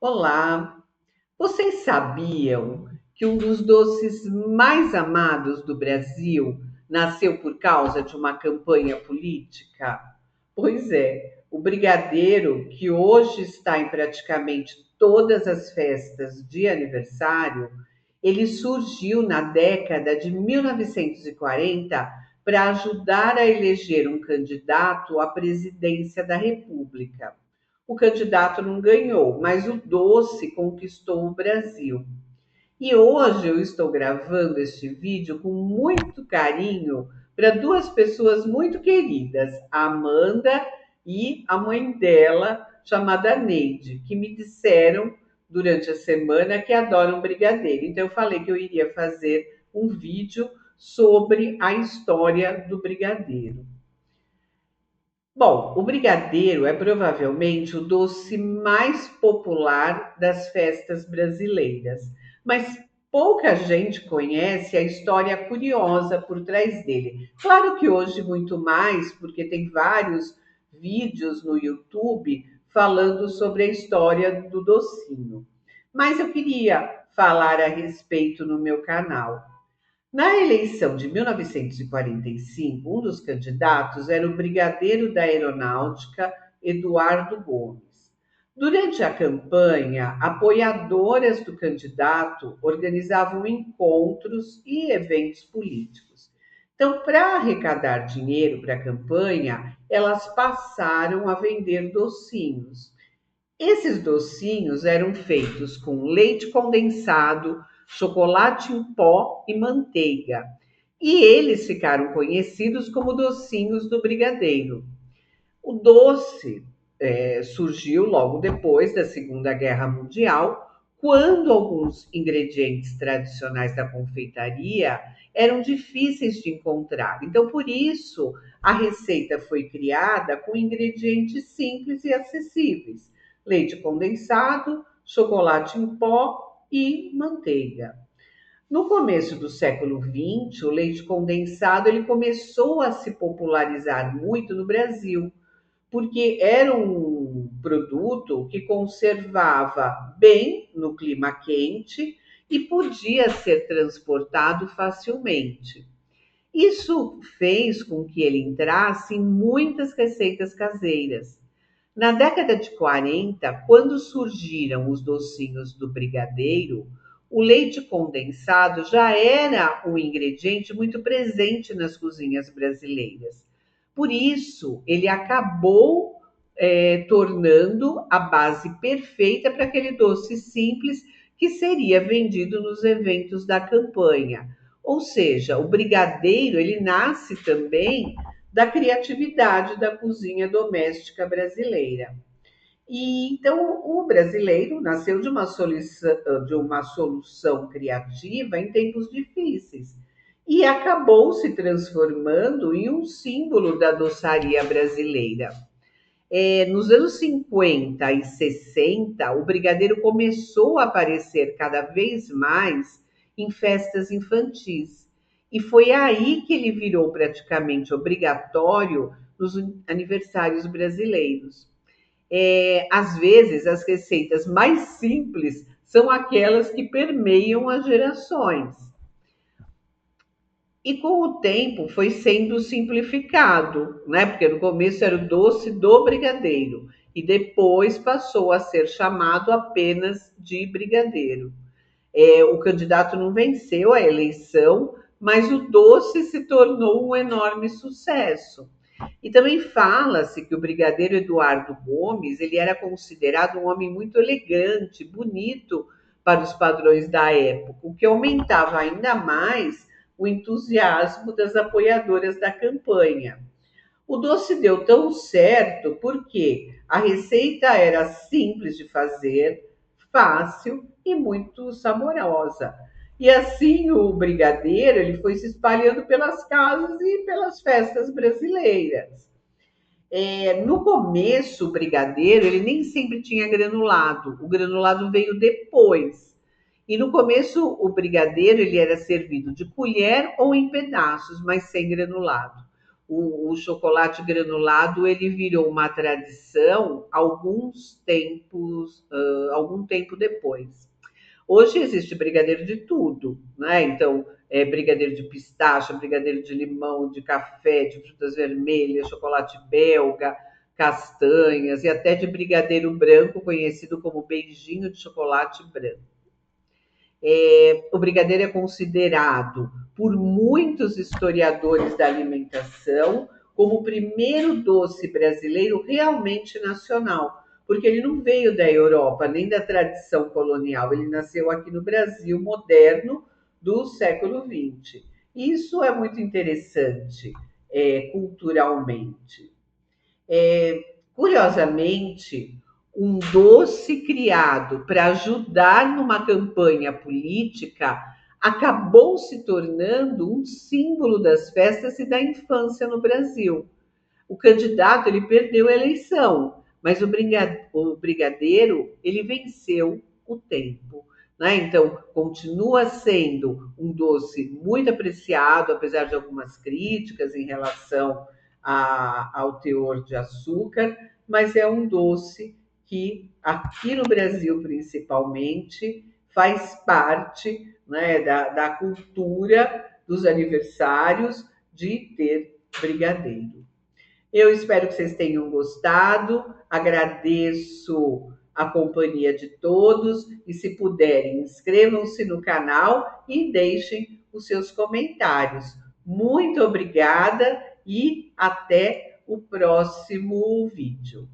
Olá! Vocês sabiam que um dos doces mais amados do Brasil nasceu por causa de uma campanha política? Pois é, o brigadeiro, que hoje está em praticamente todas as festas de aniversário, ele surgiu na década de 1940 para ajudar a eleger um candidato à presidência da República. O candidato não ganhou, mas o doce conquistou o Brasil. E hoje eu estou gravando este vídeo com muito carinho para duas pessoas muito queridas, a Amanda e a mãe dela, chamada Neide, que me disseram durante a semana que adoram brigadeiro. Então eu falei que eu iria fazer um vídeo sobre a história do brigadeiro. Bom, o brigadeiro é provavelmente o doce mais popular das festas brasileiras, mas pouca gente conhece a história curiosa por trás dele. Claro que hoje muito mais, porque tem vários vídeos no YouTube falando sobre a história do docinho. Mas eu queria falar a respeito no meu canal. Na eleição de 1945, um dos candidatos era o brigadeiro da Aeronáutica, Eduardo Gomes. Durante a campanha, apoiadoras do candidato organizavam encontros e eventos políticos. Então, para arrecadar dinheiro para a campanha, elas passaram a vender docinhos. Esses docinhos eram feitos com leite condensado, chocolate em pó e manteiga. E eles ficaram conhecidos como docinhos do brigadeiro. O doce surgiu logo depois da Segunda Guerra Mundial, quando alguns ingredientes tradicionais da confeitaria eram difíceis de encontrar. Então, por isso, a receita foi criada com ingredientes simples e acessíveis: leite condensado, chocolate em pó e manteiga. No começo do século XX, o leite condensado ele começou a se popularizar muito no Brasil, porque era um produto que conservava bem no clima quente e podia ser transportado facilmente. Isso fez com que ele entrasse em muitas receitas caseiras. Na década de 40, quando surgiram os docinhos do brigadeiro, o leite condensado já era um ingrediente muito presente nas cozinhas brasileiras. Por isso, ele acabou tornando a base perfeita para aquele doce simples que seria vendido nos eventos da campanha. Ou seja, o brigadeiro ele nasce também da criatividade da cozinha doméstica brasileira. E então o brasileiro nasceu de uma solução criativa em tempos difíceis e acabou se transformando em um símbolo da doçaria brasileira. Nos anos 50 e 60, o brigadeiro começou a aparecer cada vez mais em festas infantis. E foi aí que ele virou praticamente obrigatório nos aniversários brasileiros. Às vezes, as receitas mais simples são aquelas que permeiam as gerações. E com o tempo foi sendo simplificado, né? Porque no começo era o doce do brigadeiro e depois passou a ser chamado apenas de brigadeiro. O candidato não venceu a eleição, mas o doce se tornou um enorme sucesso. E também fala-se que o brigadeiro Eduardo Gomes ele era considerado um homem muito elegante, bonito para os padrões da época, o que aumentava ainda mais o entusiasmo das apoiadoras da campanha. O doce deu tão certo porque a receita era simples de fazer, fácil e muito saborosa. E assim o brigadeiro ele foi se espalhando pelas casas e pelas festas brasileiras. No começo, o brigadeiro ele nem sempre tinha granulado. O granulado veio depois. E no começo, o brigadeiro ele era servido de colher ou em pedaços, mas sem granulado. o chocolate granulado ele virou uma tradição algum tempo depois. Hoje existe brigadeiro de tudo, né? Então, brigadeiro de pistache, brigadeiro de limão, de café, de frutas vermelhas, chocolate belga, castanhas e até de brigadeiro branco, conhecido como beijinho de chocolate branco. O brigadeiro é considerado por muitos historiadores da alimentação como o primeiro doce brasileiro realmente nacional, porque ele não veio da Europa nem da tradição colonial, ele nasceu aqui no Brasil moderno do século XX. Isso é muito interessante, culturalmente. Curiosamente, um doce criado para ajudar numa campanha política acabou se tornando um símbolo das festas e da infância no Brasil. O candidato ele perdeu a eleição, mas o brigadeiro ele venceu o tempo. Né? Então, continua sendo um doce muito apreciado, apesar de algumas críticas em relação ao teor de açúcar, mas é um doce que aqui no Brasil, principalmente, faz parte, né, da cultura dos aniversários de ter brigadeiro. Eu espero que vocês tenham gostado. Agradeço a companhia de todos e, se puderem, inscrevam-se no canal e deixem os seus comentários. Muito obrigada e até o próximo vídeo.